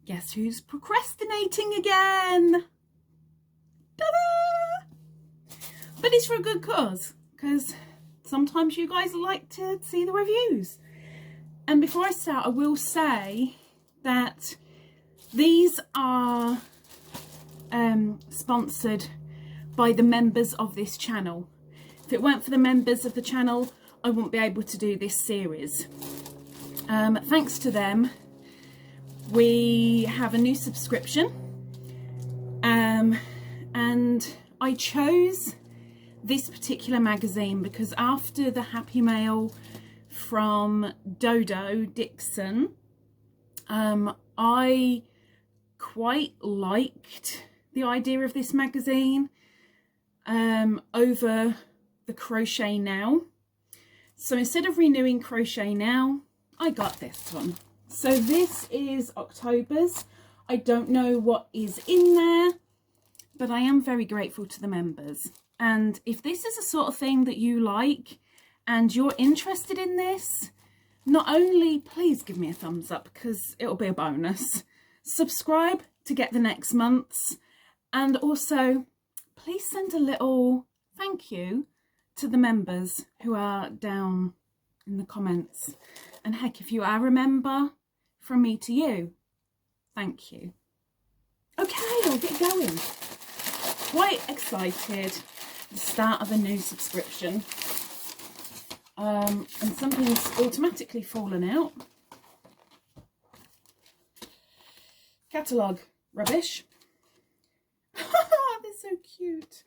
guess who's procrastinating again? Ta-da! But it's for a good cause, because sometimes you guys like to see the reviews. And before I start, I will say that these are sponsored by the members of this channel. If it weren't for the members of the channel, I wouldn't be able to do this series. Thanks to them, we have a new subscription, and I chose this particular magazine because after the Happy Mail from Dodo Dixon, I quite liked the idea of this magazine over the Crochet Now. So instead of renewing Crochet Now, I got this one. So this is October's. I don't know what is in there, but I am very grateful to the members. And if this is the sort of thing that you like and you're interested in this, not only please give me a thumbs up because it'll be a bonus, subscribe to get the next month's, and also please send a little thank you to the members who are down in the comments. And heck, if you are a member, from me to you, thank you. Okay, I'll get going. Quite excited. The start of a new subscription. And something's automatically fallen out. Catalogue. Rubbish. They're so cute.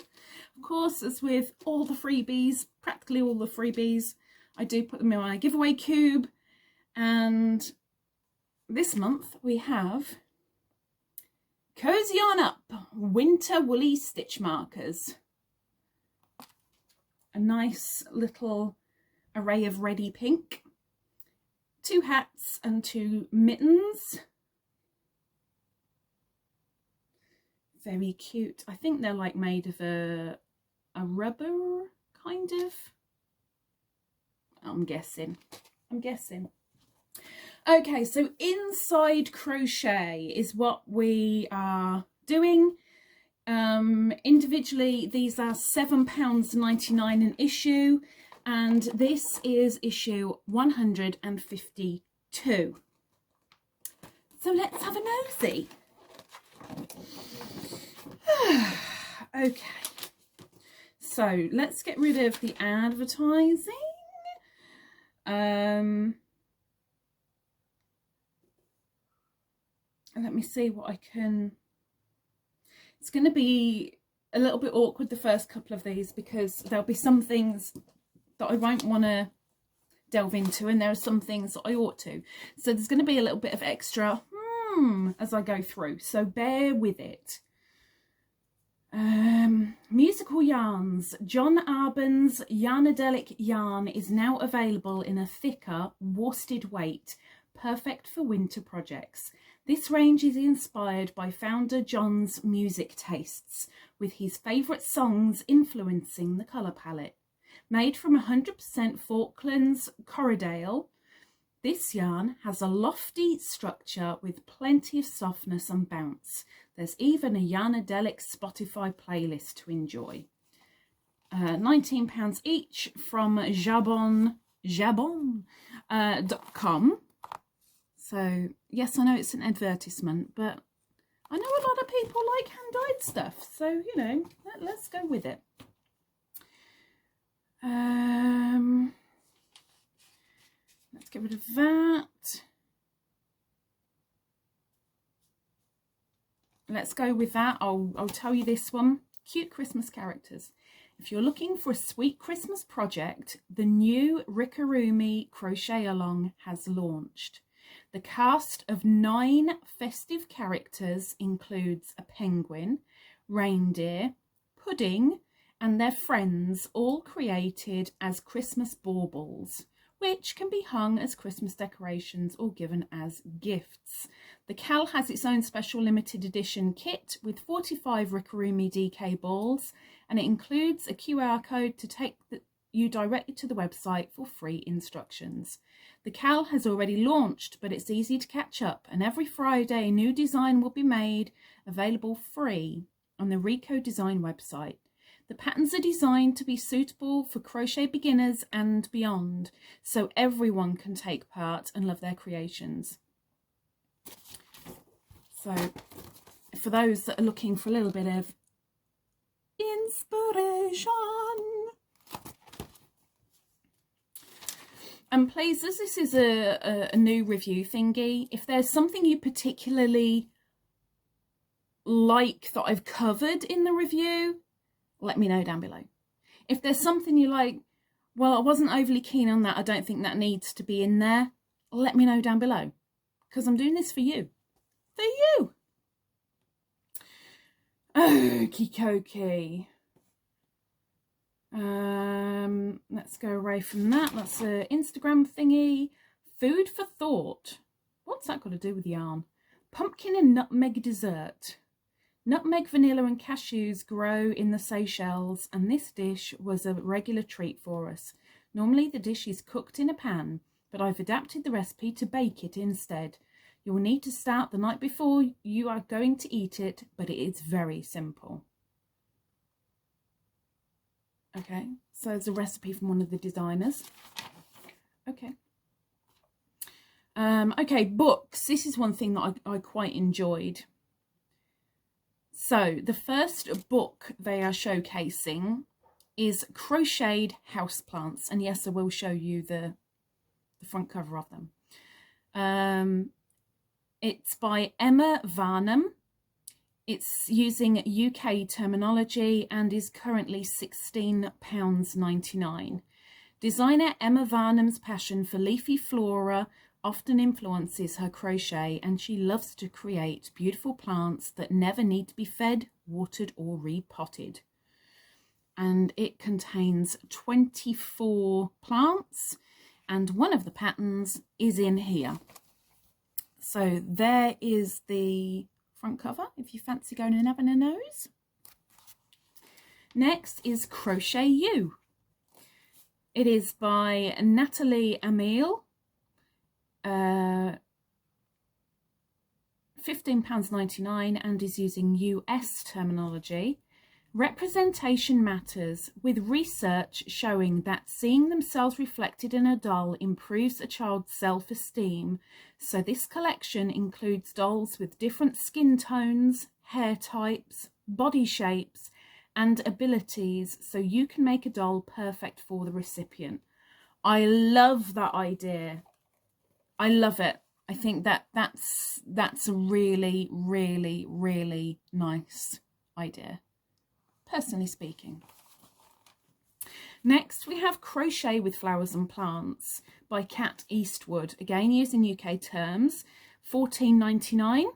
Of course, as with all the freebies, practically all the freebies, I do put them in my giveaway cube. And this month we have Cozy On Up Winter Woolly Stitch Markers. A nice little array of ready pink. 2 hats and 2 mittens. Very cute. I think they're like made of a rubber kind of. I'm guessing. Okay, so inside crochet is what we are doing. Individually, these are £7.99 an issue, and this is issue 152. So let's have a nosy. Okay, so let's get rid of the advertising. And let me see what I can. It's going to be a little bit awkward the first couple of these because there'll be some things that I won't want to delve into, and there are some things that I ought to. So there's going to be a little bit of extra as I go through, so bear with it. Musical yarns. John Arbon's Yarnadelic yarn is now available in a thicker worsted weight, perfect for winter projects. This range is inspired by founder John's music tastes, with his favourite songs influencing the colour palette. Made from 100% Falklands Corriedale, this yarn has a lofty structure with plenty of softness and bounce. There's even a Yarnadelic Spotify playlist to enjoy. £19 each from jabon.com. So, yes, I know it's an advertisement, but I know a lot of people like hand-dyed stuff. So, you know, let's go with it. Let's get rid of that. Let's go with that. I'll tell you this one. Cute Christmas characters. If you're looking for a sweet Christmas project, the new Rickaroomi Crochet Along has launched. The cast of 9 festive characters includes a penguin, reindeer, pudding, and their friends, all created as Christmas baubles, which can be hung as Christmas decorations or given as gifts. The Cal has its own special limited edition kit with 45 Rickaroomi DK balls, and it includes a QR code to take you directly to the website for free instructions. The CAL has already launched, but it's easy to catch up, and every Friday a new design will be made available free on the Rico Design website. The patterns are designed to be suitable for crochet beginners and beyond, so everyone can take part and love their creations. So for those that are looking for a little bit of inspiration, and please, as this is a new review thingy, if there's something you particularly like that I've covered in the review, let me know down below. If there's something you like, well, I wasn't overly keen on that, I don't think that needs to be in there, let me know down below, because I'm doing this for you. For you! Okie dokie. Let's go away from that. That's an Instagram thingy. Food for thought. What's that got to do with yarn? Pumpkin and nutmeg dessert. Nutmeg, vanilla and cashews grow in the Seychelles, and this dish was a regular treat for us. Normally the dish is cooked in a pan, but I've adapted the recipe to bake it instead. You will need to start the night before you are going to eat it, but it is very simple. Okay, so it's a recipe from one of the designers. Okay. Okay, books. This is one thing that I quite enjoyed. So the first book they are showcasing is Crocheted Houseplants. And yes, I will show you the front cover of them. It's by Emma Varnum. It's using UK terminology and is currently £16.99. Designer Emma Varnum's passion for leafy flora often influences her crochet, and she loves to create beautiful plants that never need to be fed, watered or repotted. And it contains 24 plants, and one of the patterns is in here. So there is the front cover, if you fancy going and having a nose. Next is Crochet You. It is by Natalie Emile. £15.99 and is using US terminology. Representation matters, with research showing that seeing themselves reflected in a doll improves a child's self-esteem. So this collection includes dolls with different skin tones, hair types, body shapes and abilities, so you can make a doll perfect for the recipient. I love that idea. I love it. I think that's a really, really, really nice idea, personally speaking. Next, we have Crochet with Flowers and Plants by Kat Eastwood. Again, using UK terms, £14.99.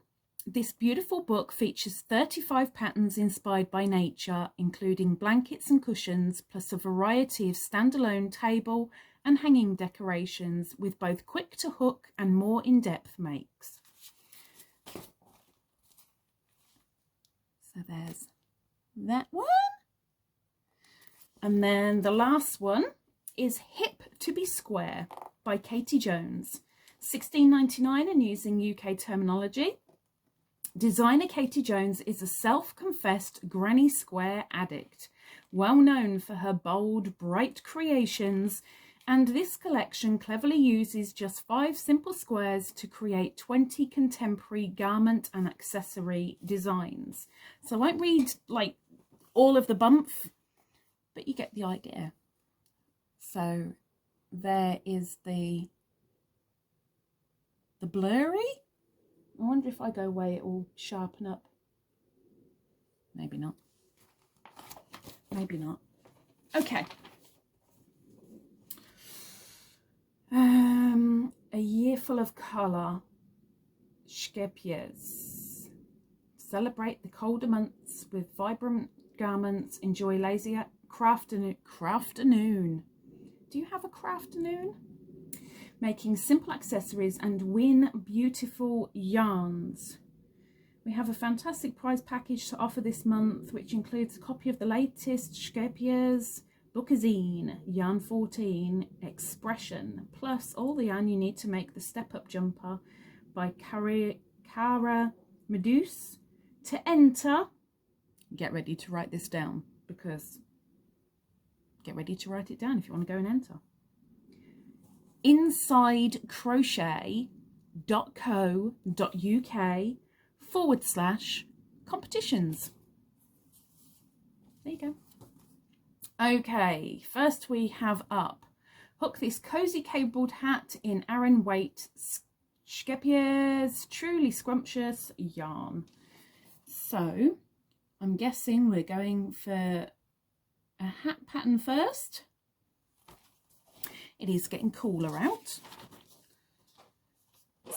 This beautiful book features 35 patterns inspired by nature, including blankets and cushions, plus a variety of standalone table and hanging decorations with both quick to hook and more in-depth makes. So there's that one. And then the last one is Hip to be Square by Katie Jones. £16.99 and using UK terminology. Designer Katie Jones is a self-confessed granny square addict, well known for her bold, bright creations, and this collection cleverly uses just 5 simple squares to create 20 contemporary garment and accessory designs. So I won't read like all of the bump, but you get the idea. So there is the blurry. I wonder if I go away it will sharpen up. Maybe not. Maybe not. Okay. A year full of colour. Shkepiers. Celebrate the colder months with vibrant garments. Enjoy lazy crafternoon. Do you have a crafternoon? Making simple accessories and win beautiful yarns. We have a fantastic prize package to offer this month, which includes a copy of the latest Shkepiers Bookazine, yarn 14, expression, plus all the yarn you need to make the step up jumper by Cara Meduse. To enter, get ready to write this down, because get ready to write it down if you want to go and enter. insidecrochet.co.uk/competitions. There you go. Okay, first we have up, hook this cozy cabled hat in Aran Weight Skepier's Truly Scrumptious yarn. So I'm guessing we're going for a hat pattern first. It is getting cooler out.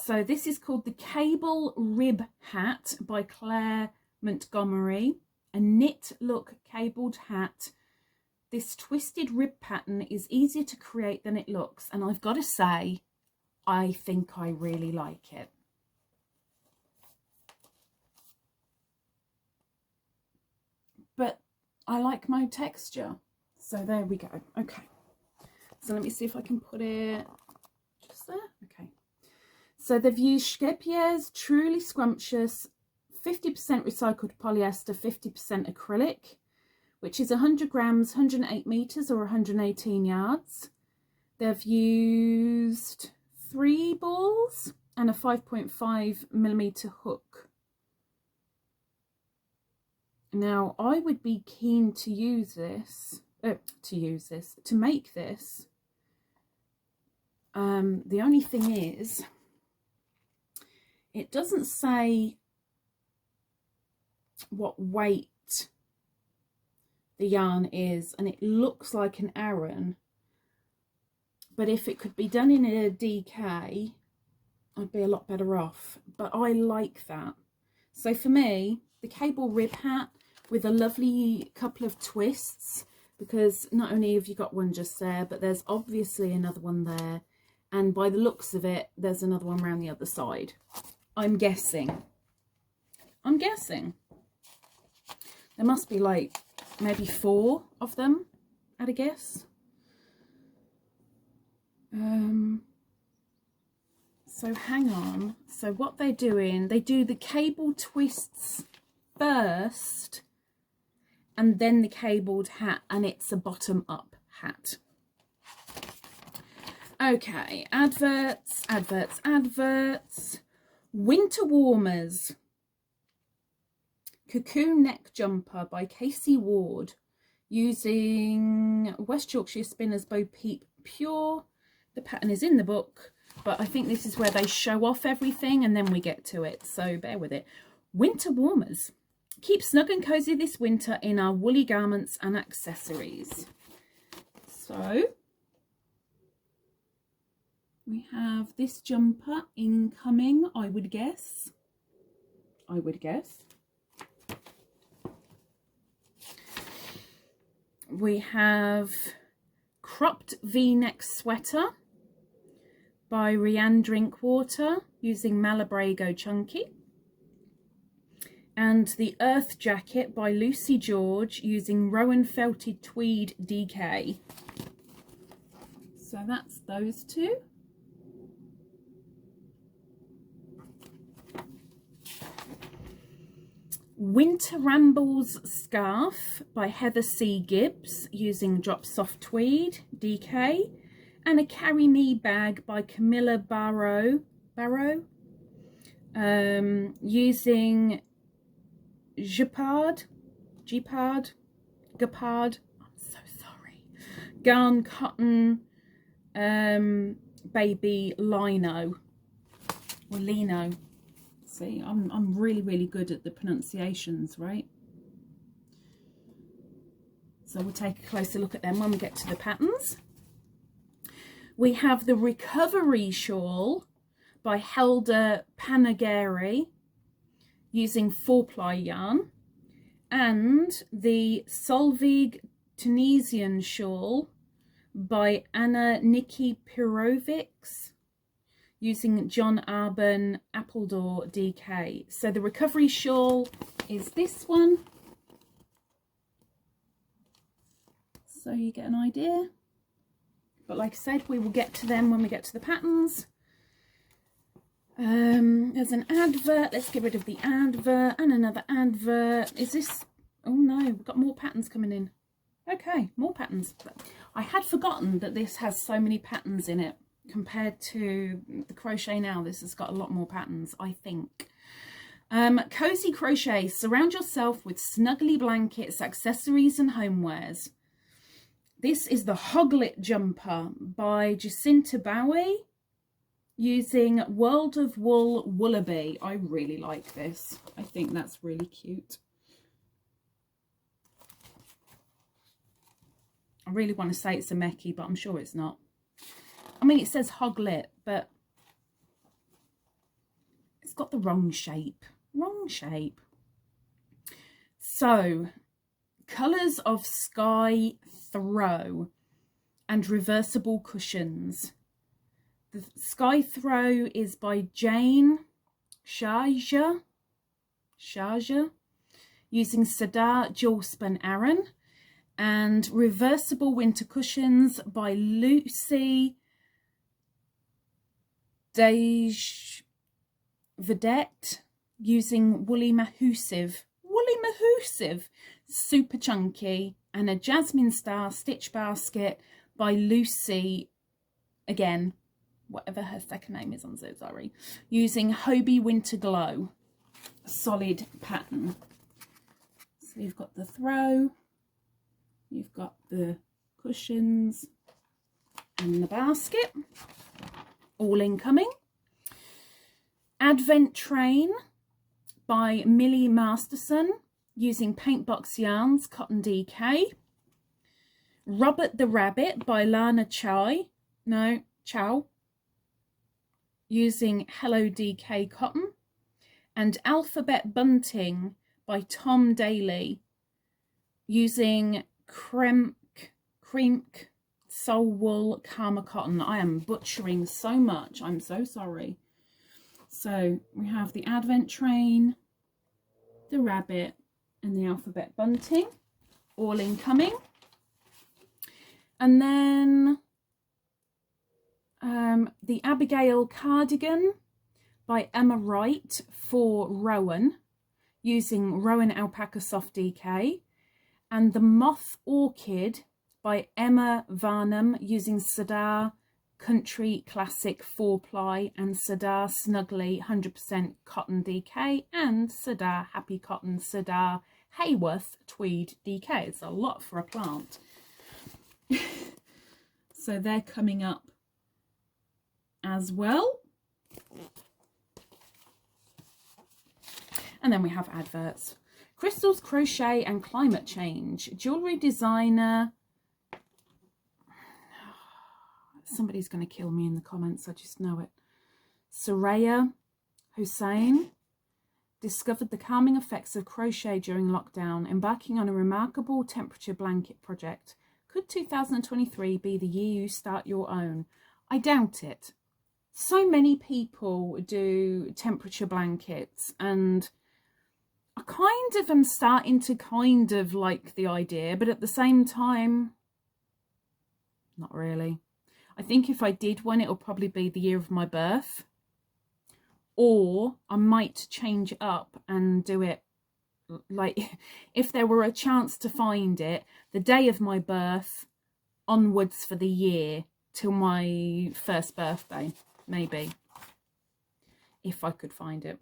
So this is called the Cable Rib Hat by Claire Montgomery, a knit look cabled hat. This twisted rib pattern is easier to create than it looks, and I've got to say, I think I really like it. But I like my texture, so there we go. Okay, so let me see if I can put it just there. Okay, so they've used Skepier's Truly Scrumptious 50% recycled polyester, 50% acrylic, which is 100 grams, 108 meters or 118 yards. They've used 3 balls and a 5.5 millimeter hook. Now I would be keen to use this, to make this. The only thing is, it doesn't say what weight the yarn is, and it looks like an Aran, but if it could be done in a DK, I'd be a lot better off. But I like that. So for me, the cable rib hat with a lovely couple of twists, because not only have you got one just there, but there's obviously another one there, and by the looks of it, there's another one around the other side. I'm guessing there must be like maybe 4 of them at a guess. So hang on. So what they're doing, they do the cable twists first and then the cabled hat, and it's a bottom up hat. Okay, adverts. Winter warmers. Cocoon neck jumper by Casey Ward, using West Yorkshire Spinners Bo Peep Pure. The pattern is in the book, but I think this is where they show off everything and then we get to it, so bear with it. Winter warmers. Keep snug and cozy this winter in our woolly garments and accessories. So we have this jumper incoming, I would guess. We have cropped V-neck sweater by Rianne Drinkwater, using Malabrigo Chunky, and the earth jacket by Lucy George, using Rowan Felted Tweed DK. So that's those two. Winter Rambles scarf by Heather C. Gibbs, using Drop Soft Tweed DK, and a Carry Me bag by Camilla Barrow, using Gapard, I'm so sorry, Garn Cotton Baby Lino, or Lino. See, I'm really good at the pronunciations, right? So we'll take a closer look at them when we get to the patterns. We have the Recovery Shawl by Helder Panageri, using 4-ply yarn, and the Solveig Tunisian Shawl by Anna Nikki Pirovics, using John Arbon Appledore DK. So the Recovery Shawl is this one. so you get an idea. But like I said, we will get to them when we get to the patterns. There's an advert. Let's get rid of the advert, and another advert. Is this... Oh no, we've got more patterns coming in. Okay, more patterns. I had forgotten that this has so many patterns in it compared to the Crochet Now. This has got a lot more patterns, I think. Cozy Crochet. Surround yourself with snuggly blankets, accessories and homewares. This is the Hoglet Jumper by Jacinta Bowie using World of Wool Woolabee. I really like this. I think that's really cute. I really want to say it's a Meckie, but I'm sure it's not. I mean, it says Hoglet, but it's got the wrong shape. Wrong shape. So, colours of Sky Throw and Reversible Cushions. The Sky Throw is by Jane Sharja using Sadar Jawspun Aran, and Reversible Winter Cushions by Lucy Dej Vedette using Woolly Mahusive. Super chunky, and a Jasmine Star Stitch Basket by Lucy, again, whatever her second name is, I'm so sorry, using Hobie Winter Glow, solid pattern. So you've got the throw, you've got the cushions and the basket, all incoming. Advent Train by Millie Masterson using Paintbox Yarns, Cotton DK. Robert the Rabbit by Lana Chow using Hello DK Cotton. And Alphabet Bunting by Tom Daly using Cremk Soul Wool Karma Cotton. I am butchering so much, I'm so sorry. So we have the Advent Train, the Rabbit and the Alphabet Bunting, all incoming. And then the Abigail Cardigan by Emma Wright for Rowan using Rowan Alpaca Soft DK, and the Moth Orchid by Emma Varnum using Sadar Country Classic 4-ply and Sadar Snuggly 100% Cotton DK and Sadar Happy Cotton Sadar Hayworth Tweed DK. It's a lot for a plant. So they're coming up as well. And then we have adverts. Crystals, Crochet and Climate Change. Jewellery designer. Somebody's going to kill me in the comments, I just know it. Soraya Hussein discovered the calming effects of crochet during lockdown, embarking on a remarkable temperature blanket project. Could 2023 be the year you start your own? I doubt it. So many people do temperature blankets, and I kind of am starting to kind of like the idea, but at the same time, not really. I think if I did one, it'll probably be the year of my birth. Or I might change up and do it, like, if there were a chance to find it, the day of my birth onwards for the year till my first birthday, maybe. If I could find it.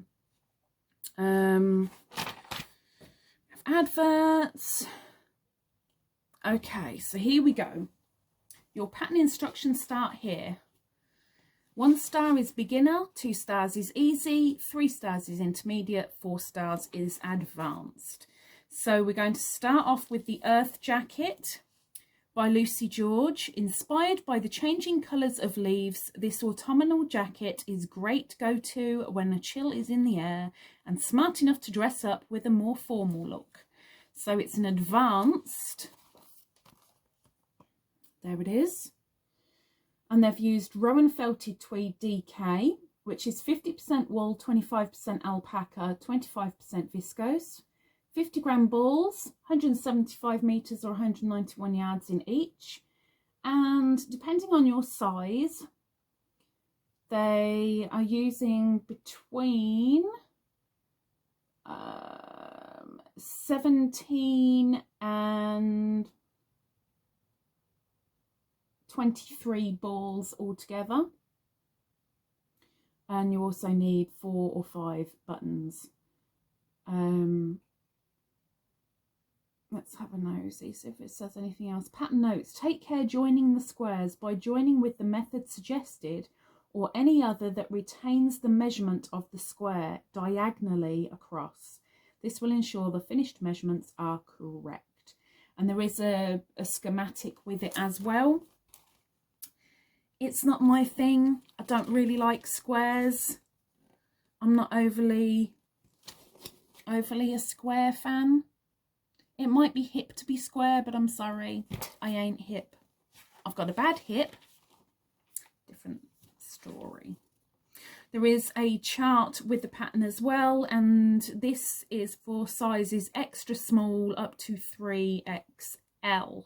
Adverts. Okay, so here we go. Your pattern instructions start here. 1 star is beginner, 2 stars is easy, 3 stars is intermediate, 4 stars is advanced. So we're going to start off with the Earth Jacket by Lucy George. Inspired by the changing colours of leaves, this autumnal jacket is great go-to when a chill is in the air and smart enough to dress up with a more formal look. So it's an advanced... There it is. And they've used Rowan Felted Tweed DK, which is 50% wool, 25% alpaca, 25% viscose, 50-gram balls, 175 meters or 191 yards in each. And depending on your size, they are using between 17 and 23 balls altogether. And you also need 4 or 5 buttons. Let's have a nosy, see if it says anything else. Pattern notes. Take care joining the squares by joining with the method suggested or any other that retains the measurement of the square diagonally across. This will ensure the finished measurements are correct. And there is a schematic with it as well. It's not my thing. I don't really like squares. I'm not overly a square fan. It might be hip to be square, but I'm sorry, I ain't hip. I've got a bad hip. Different story. There is a chart with the pattern as well, and this is for sizes extra small up to 3XL.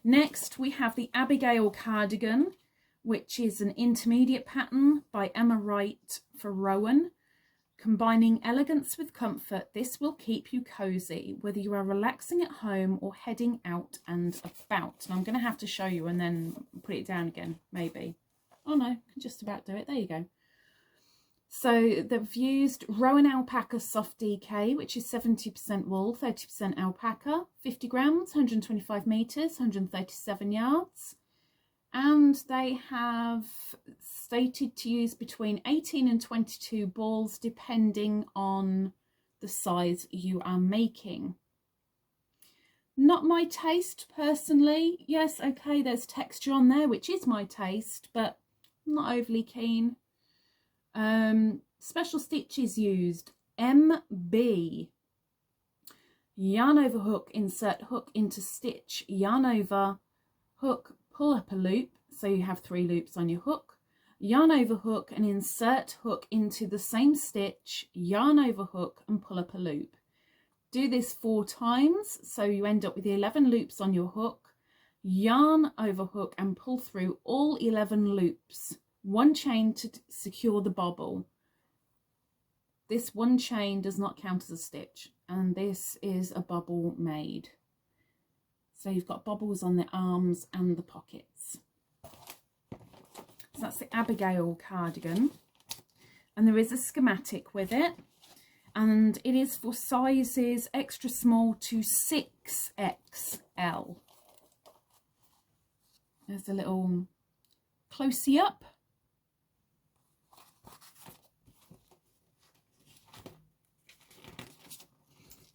Next, we have the Abigail cardigan, which is an intermediate pattern by Emma Wright for Rowan. Combining elegance with comfort, this will keep you cozy, whether you are relaxing at home or heading out and about. And I'm going to have to show you and then put it down again, maybe. Oh no, I can just about do it. There you go. So they've used Rowan Alpaca Soft DK, which is 70% wool, 30% alpaca, 50 grams, 125 meters, 137 yards. And they have stated to use between 18 and 22 balls depending on the size you are making. Not my taste personally. Yes, okay, there's texture on there, which is my taste, but I'm not overly keen. Special stitches used. MB. Yarn over hook, insert hook into stitch, yarn over hook, pull up a loop, so you have 3 loops on your hook, yarn over hook and insert hook into the same stitch, yarn over hook and pull up a loop. Do this 4 times, so you end up with 11 loops on your hook, yarn over hook and pull through all 11 loops, 1 chain to secure the bobble. This 1 chain does not count as a stitch, and this is a bobble made. So you've got bobbles on the arms and the pockets. So that's the Abigail cardigan. And there is a schematic with it. And it is for sizes extra small to 6XL. There's a little closey up.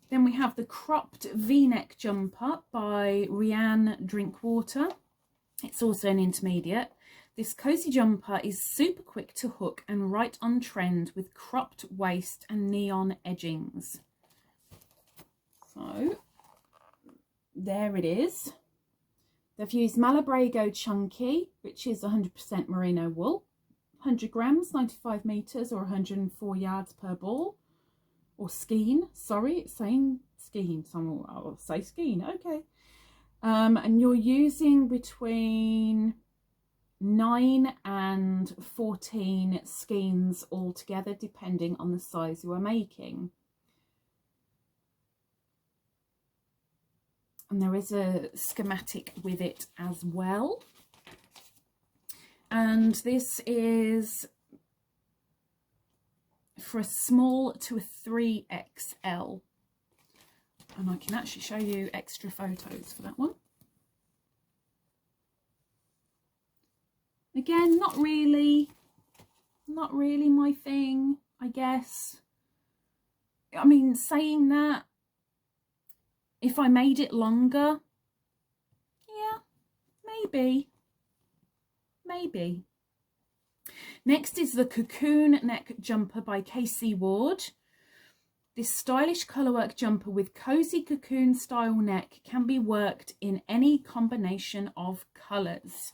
Then we have the cropped V-neck jumper by Rianne Drinkwater. It's also an intermediate. This cozy jumper is super quick to hook and right on trend with cropped waist and neon edgings. So there it is. They've used Malabrigo Chunky, which is 100% merino wool, 100 grams, 95 meters or 104 yards per ball. Or skein, sorry, it's saying skein, so I'll say skein, okay. And you're using between 9 and 14 skeins altogether, depending on the size you are making. And there is a schematic with it as well. And this is for a small to a 3XL, and I can actually show you extra photos for that one. Again, not really my thing, I guess. I mean, saying that, if I made it longer, yeah, maybe. Next is the Cocoon Neck Jumper by Casey Ward. This stylish colourwork jumper with cosy cocoon style neck can be worked in any combination of colours.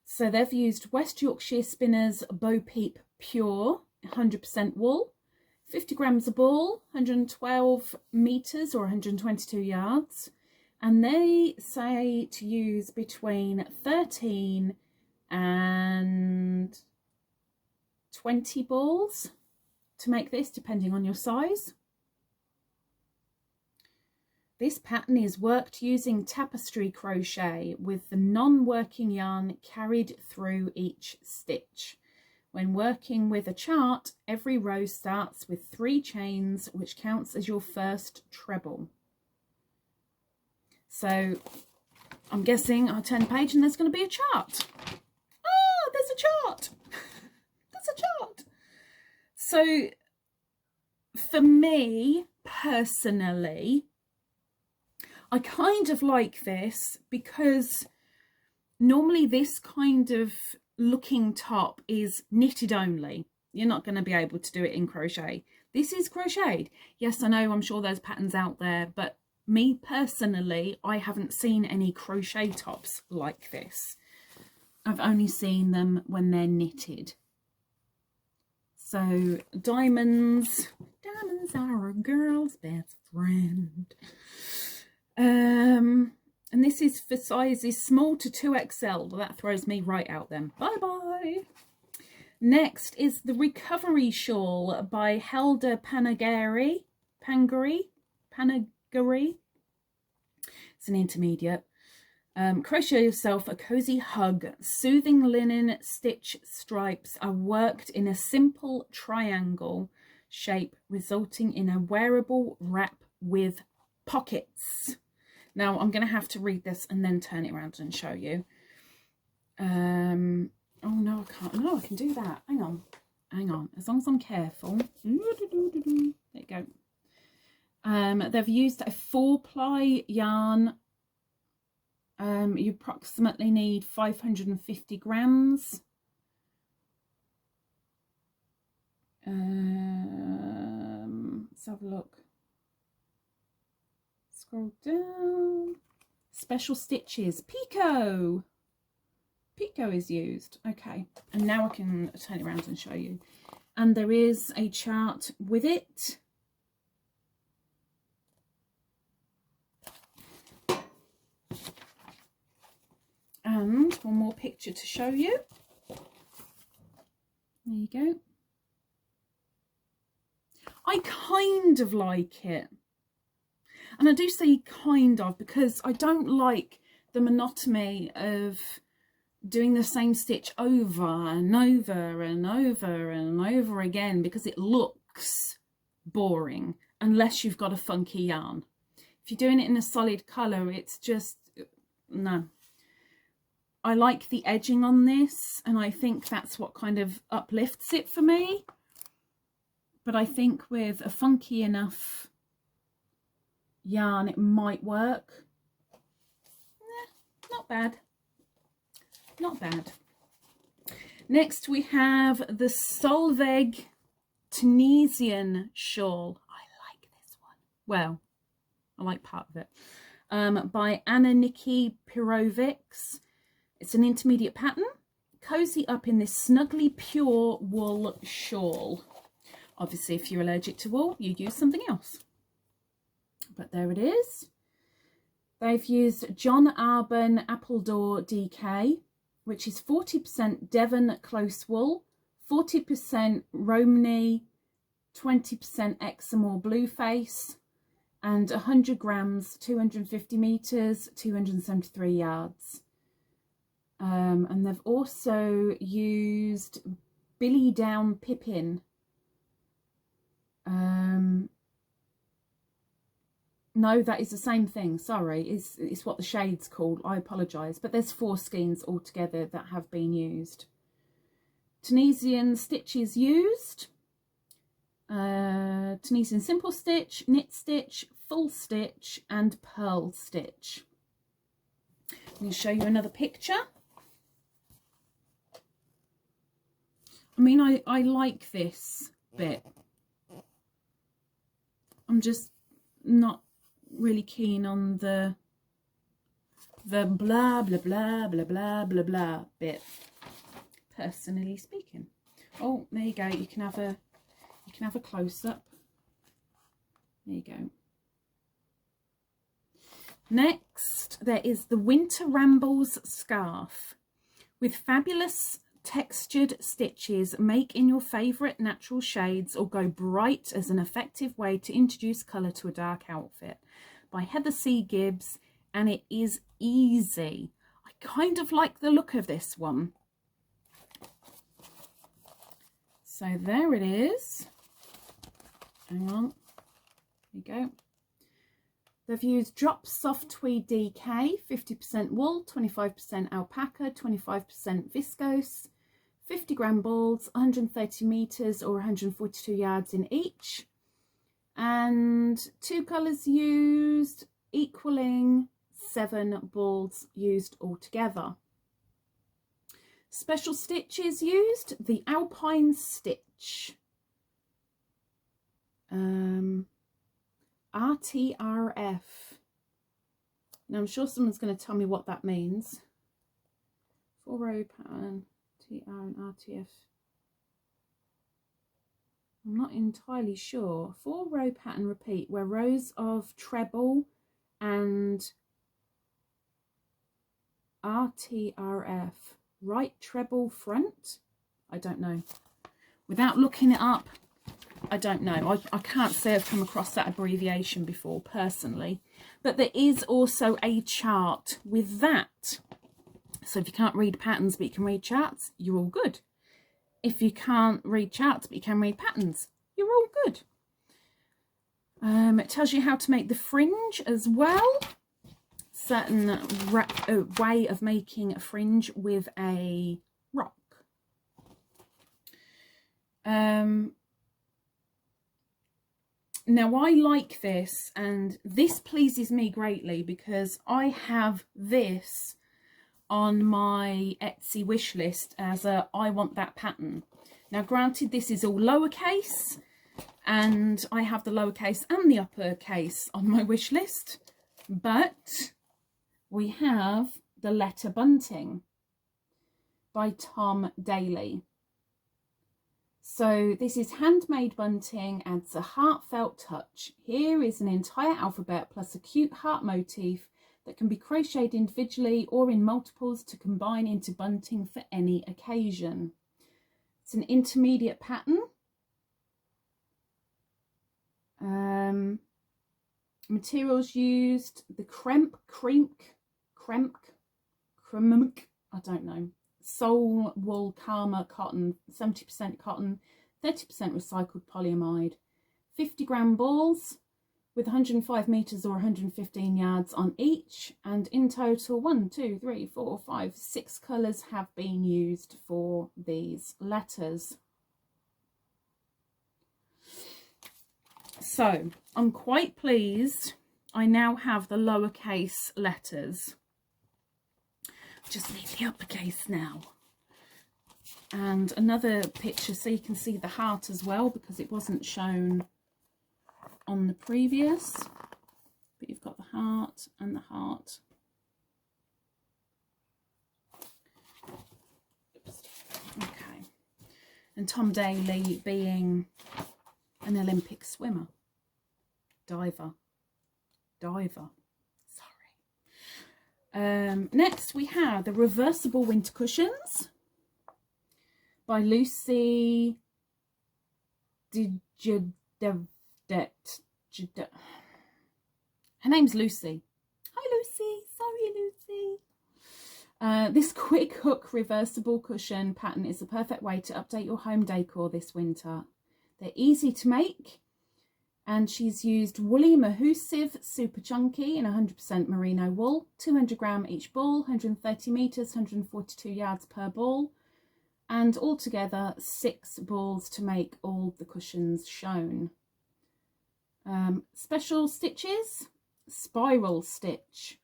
So they've used West Yorkshire Spinners Bo Peep Pure. 100% wool, 50 grams of ball, 112 meters or 122 yards. And they say to use between 13 and 20 balls to make this, depending on your size. This pattern is worked using tapestry crochet with the non-working yarn carried through each stitch. When working with a chart, every row starts with 3 chains, which counts as your first treble. So I'm guessing I'll turn the page and there's going to be a chart. Ah, there's a chart. There's a chart. So for me personally, I kind of like this because normally this kind of looking top is knitted only. You're not going to be able to do it in crochet. This is crocheted. Yes, I know, I'm sure there's patterns out there, but me personally, I haven't seen any crochet tops like this. I've only seen them when they're knitted. So diamonds are a girl's best friend. And this is for sizes small to 2XL. Well, that throws me right out then. Bye bye. Next is the Recovery Shawl by Helder Panagari. It's an intermediate. Crochet yourself a cozy hug. Soothing linen stitch stripes are worked in a simple triangle shape, resulting in a wearable wrap with pockets. Now I'm going to have to read this and then turn it around and show you. Oh no, I can't. No, I can do that. Hang on. As long as I'm careful. There you go. They've used a 4-ply yarn. You approximately need 550 grams. Let's have a look. Scroll down. Special stitches. Picot is used. Okay, and now I can turn it around and show you. And there is a chart with it. And one more picture to show you. There you go. I kind of like it. And I do say kind of because I don't like the monotony of doing the same stitch over and over and over and over again, because it looks boring unless you've got a funky yarn. If you're doing it in a solid colour, it's just, no. I like the edging on this, and I think that's what kind of uplifts it for me. But I think with a funky enough yarn, it might work. Not bad. Not bad. Next we have the Solveig Tunisian shawl. I like this one. Well, I like part of it. By Anna-Nikki Pirovics. It's an intermediate pattern. Cozy up in this snugly pure wool shawl. Obviously, if you're allergic to wool, you use something else. But there it is. They've used John Arbon Appledore DK, which is 40% Devon close wool, 40% Romney, 20% Exmoor Blueface, and 100 grams, 250 meters, 273 yards. And they've also used Billy Down Pippin. No, that is the same thing. Sorry, it's what the shade's called. I apologise. But there's 4 skeins altogether that have been used. Tunisian stitches used. Tunisian simple stitch, knit stitch, full stitch, and purl stitch. I'm going to show you another picture. I mean, I like this bit. I'm just not really keen on the blah blah blah blah blah blah blah bit, personally speaking. Oh, there you go. You can have a close-up. There you go. Next, there is the Winter Rambles scarf with fabulous textured stitches. Make in your favourite natural shades or go bright as an effective way to introduce colour to a dark outfit, by Heather C. Gibbs, and it is easy. I kind of like the look of this one. So there it is. Hang on. There you go. They've used Drop Soft Tweed DK, 50% wool, 25% alpaca, 25% viscose, 50 gram balls, 130 meters or 142 yards in each, and 2 colors used, equaling 7 balls used altogether. Special stitches used, the Alpine Stitch, RTRF. Now I'm sure someone's going to tell me what that means. 4-row pattern, TR and RTF. I'm not entirely sure. 4-row pattern repeat where rows of treble and RTRF. Right treble front? I don't know. Without looking it up, I don't know. I can't say I've come across that abbreviation before personally, but there is also a chart with that. So if you can't read patterns but you can read charts, you're all good. If you can't read charts but you can read patterns, you're all good. It tells you how to make the fringe as well. Certain way of making a fringe with a rock. Now I like this, and this pleases me greatly because I have this on my Etsy wish list as a I want that pattern. Now granted, this is all lowercase, and I have the lowercase and the uppercase on my wish list, but we have the Letter Bunting by Tom Daly. So this is handmade bunting, adds a heartfelt touch. Here is an entire alphabet plus a cute heart motif that can be crocheted individually or in multiples to combine into bunting for any occasion. It's an intermediate pattern. Materials used, the cremp, I don't know. Soul wool Karma cotton, 70% cotton, 30% recycled polyamide, 50 gram balls with 105 meters or 115 yards on each, and in total 6 colors have been used for these letters. So I'm quite pleased. I now have the lowercase letters. Just need the uppercase now. And another picture so you can see the heart as well, because it wasn't shown on the previous. But you've got the heart and the heart. Oops. Okay. And Tom Daly being an Olympic swimmer. Diver. Next we have the Reversible Winter Cushions by Lucy Her name's Lucy. Hi Lucy, sorry Lucy. This quick hook reversible cushion pattern is the perfect way to update your home decor this winter. They're easy to make, and she's used woolly Mahusive super chunky in 100% merino wool, 200 gram each ball, 130 meters, 142 yards per ball, and altogether 6 balls to make all the cushions shown. Special stitches, spiral stitch,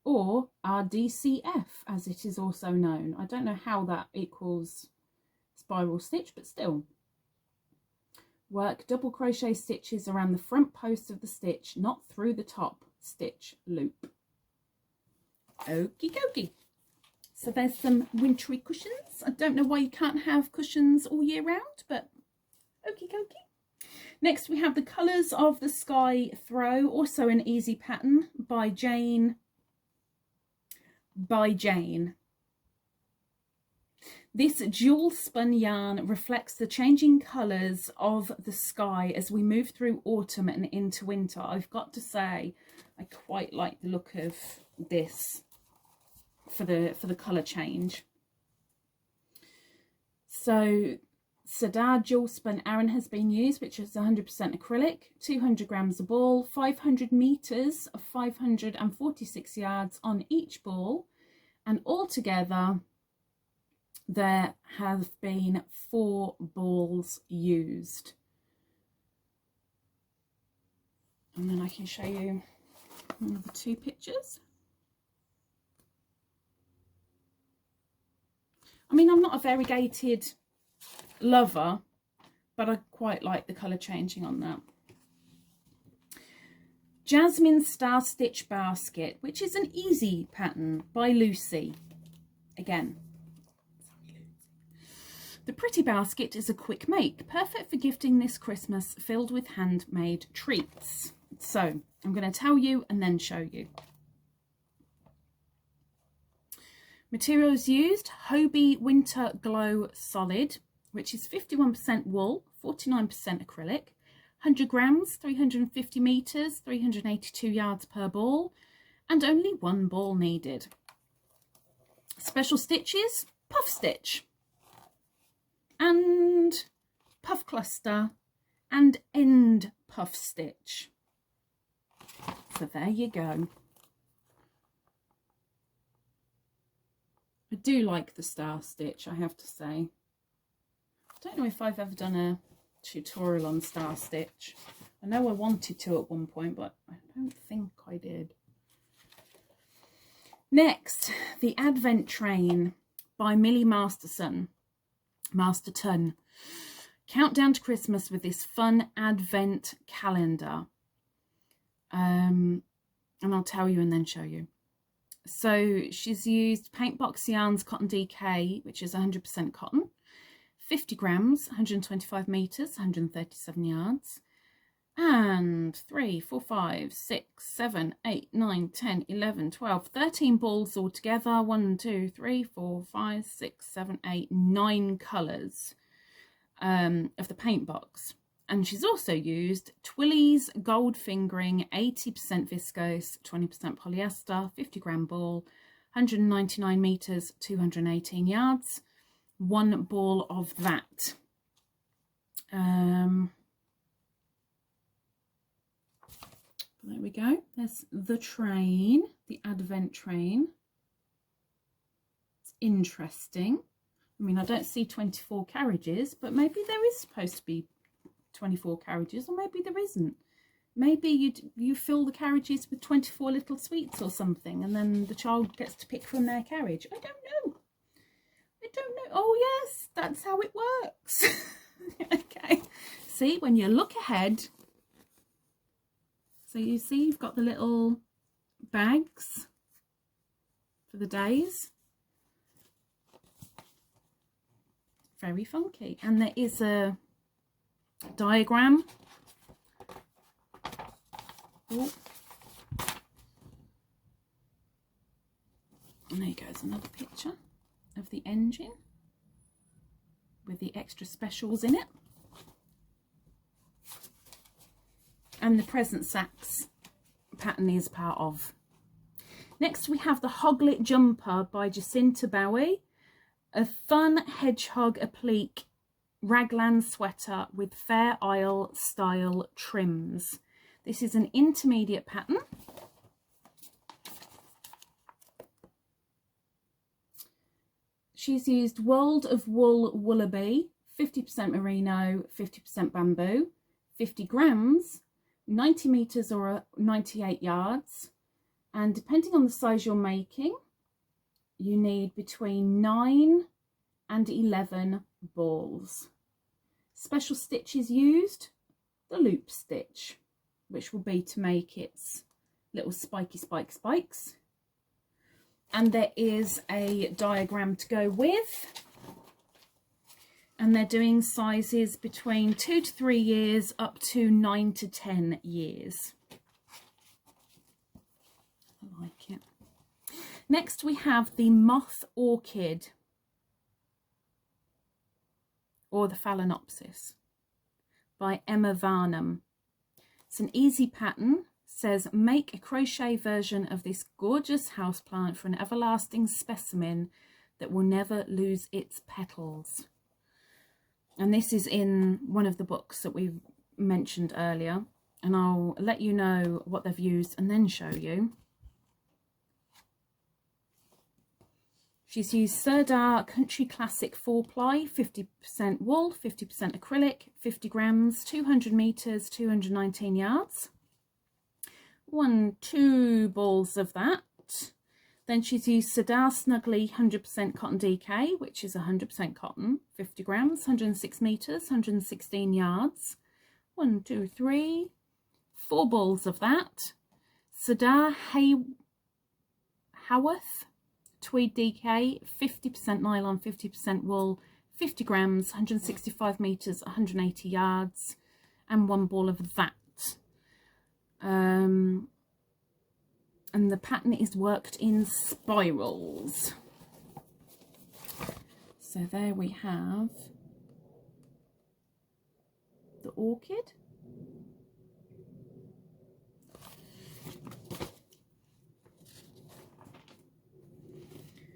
or RDCF as it is also known. I don't know how that equals spiral stitch, but still. Work double crochet stitches around the front post of the stitch, not through the top stitch loop. Okie dokie. So there's some wintry cushions. I don't know why you can't have cushions all year round, but okie dokie. Next we have the Colours of the Sky Throw, also an easy pattern by Jane. This jewel spun yarn reflects the changing colours of the sky as we move through autumn and into winter. I've got to say, I quite like the look of this for the colour change. So Sadar jewel spun Aran has been used, which is 100% acrylic, 200 grams a ball, 500 meters of 546 yards on each ball, and altogether there have been 4 balls used. And then I can show you another 2 pictures. I mean, I'm not a variegated lover, but I quite like the colour changing on that. Jasmine Star Stitch Basket, which is an easy pattern by Lucy. Again, the pretty basket is a quick make, perfect for gifting this Christmas, filled with handmade treats. So I'm going to tell you and then show you. Materials used: Hobie Winter Glow Solid, which is 51% wool, 49% acrylic, 100 grams, 350 meters, 382 yards per ball, and only 1 ball needed. Special stitches: puff stitch and puff cluster and end puff stitch. So there you go. I do like the star stitch, I have to say. I don't know if I've ever done a tutorial on star stitch. I know I wanted to at one point, but I don't think I did. Next, the Advent Train by Millie Masterton. Countdown to Christmas with this fun Advent calendar. And I'll tell you and then show you. So she's used Paint Box Yarns Cotton DK, which is 100% cotton, 50 grams, 125 meters, 137 yards, and 3, 4, 5, 6, 7, 8, 9, 10, 11, 12, 13 balls altogether. 1, 2, 3, 4, 5, 6, 7, 8, 9 colours of the paint box. And she's also used Twilly's Gold Fingering, 80% viscose, 20% polyester, 50 gram ball, 199 meters, 218 yards, 1 ball of that. There we go. There's the train, the Advent Train. It's interesting. I mean, I don't see 24 carriages, but maybe there is supposed to be 24 carriages, or maybe there isn't. Maybe you fill the carriages with 24 little sweets or something, and then the child gets to pick from their carriage. I don't know. Oh yes, that's how it works. Okay, see, when you look ahead, so you see you've got the little bags for the days. Very funky. And there is a diagram. Oh. And there goes another picture of the engine with the extra specials in it. And the present sacks pattern is part of. Next we have the Hoglet Jumper by Jacinta Bowie. A fun hedgehog applique raglan sweater with Fair Isle style trims. This is an intermediate pattern. She's used World of Wool Woolabee, 50% merino, 50% bamboo, 50 grams, 90 meters or 98 yards. And depending on the size you're making, you need between 9 and 11 balls. Special stitches used, the loop stitch, which will be to make its little spiky spikes. and there is a diagram to go with. And they're doing sizes between 2 to 3 years up to 9 to 10 years. I like it. Next we have the Moth Orchid, or the Phalaenopsis, by Emma Varnum. It's an easy pattern. Says, make a crochet version of this gorgeous houseplant for an everlasting specimen that will never lose its petals. And this is in one of the books that we mentioned earlier, and I'll let you know what they've used and then show you. She's used Sirdar Country Classic 4-ply, 50% wool, 50% acrylic, 50 grams, 200 meters, 219 yards. 2 balls of that. Then she's used Sirdar Snuggly 100% cotton DK, which is 100% cotton, 50 grams, 106 meters, 116 yards. 4 balls of that. Sirdar Haworth Tweed DK, 50% nylon, 50% wool, 50 grams, 165 meters, 180 yards, and 1 ball of that. And the pattern is worked in spirals. So there we have the orchid.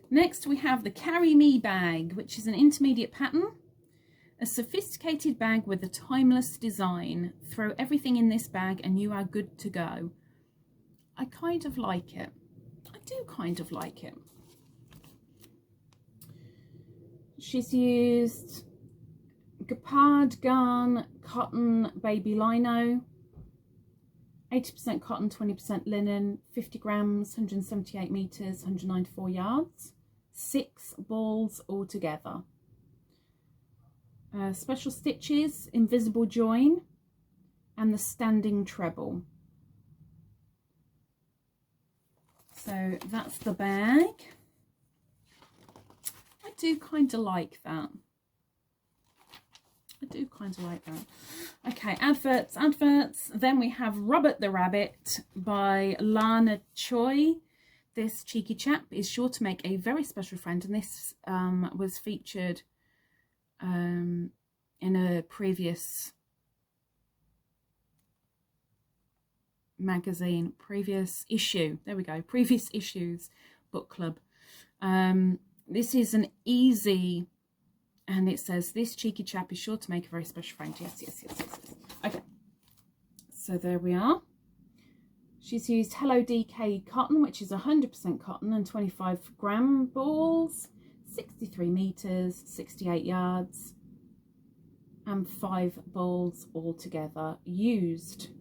Next we have the Carry Me bag, which is an intermediate pattern. A sophisticated bag with a timeless design. Throw everything in this bag and you are good to go. I kind of like it. I do kind of like it. She's used Gapard Garn Cotton Baby Lino. 80% cotton, 20% linen, 50 grams, 178 meters, 194 yards. 6 balls altogether. Special stitches, invisible join, and the standing treble. So that's the bag. I do kind of like that. I do kind of like that. Okay, adverts. Then we have Robert the Rabbit by Lana Choi. This cheeky chap is sure to make a very special friend, and this was featured in a previous magazine, previous issue. There we go, previous issues book club. This is an easy, and it says this cheeky chap is sure to make a very special friend. Yes. Okay, so there we are. She's used Hello DK cotton, which is 100% cotton, and 25 gram balls, 63 meters, 68 yards, and 5 balls altogether used.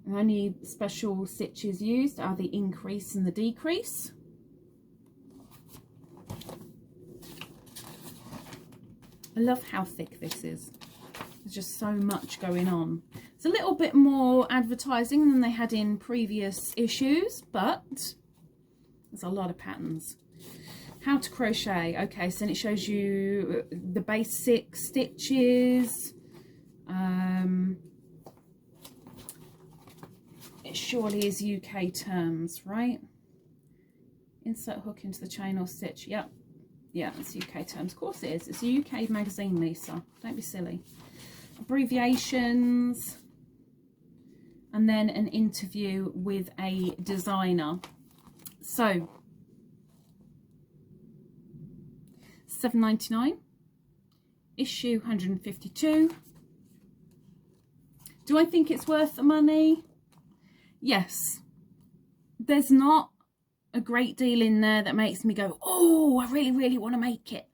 The only special stitches used are the increase and the decrease. I love how thick this is. There's just so much going on. It's a little bit more advertising than they had in previous issues, but there's a lot of patterns. How to crochet. Okay, so then it shows you the basic stitches. It surely is UK terms, right? Insert hook into the chain or stitch. Yep. Yeah, it's UK terms. Of course it is. It's a UK magazine, Lisa. Don't be silly. Abbreviations. And then an interview with a designer. So, $7.99. Issue 152. Do I think it's worth the money? Yes. There's not a great deal in there that makes me go, oh, I really, really want to make it.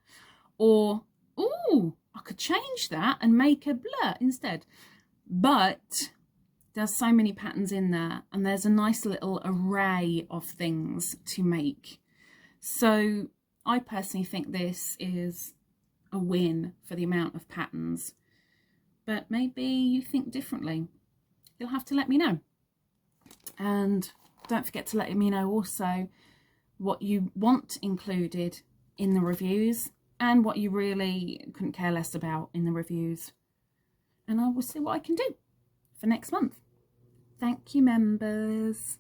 Or, oh, I could change that and make a blur instead. But there's so many patterns in there, and there's a nice little array of things to make. So I personally think this is a win for the amount of patterns. But maybe you think differently. You'll have to let me know. And don't forget to let me know also what you want included in the reviews and what you really couldn't care less about in the reviews. And I will see what I can do for next month. Thank you, members.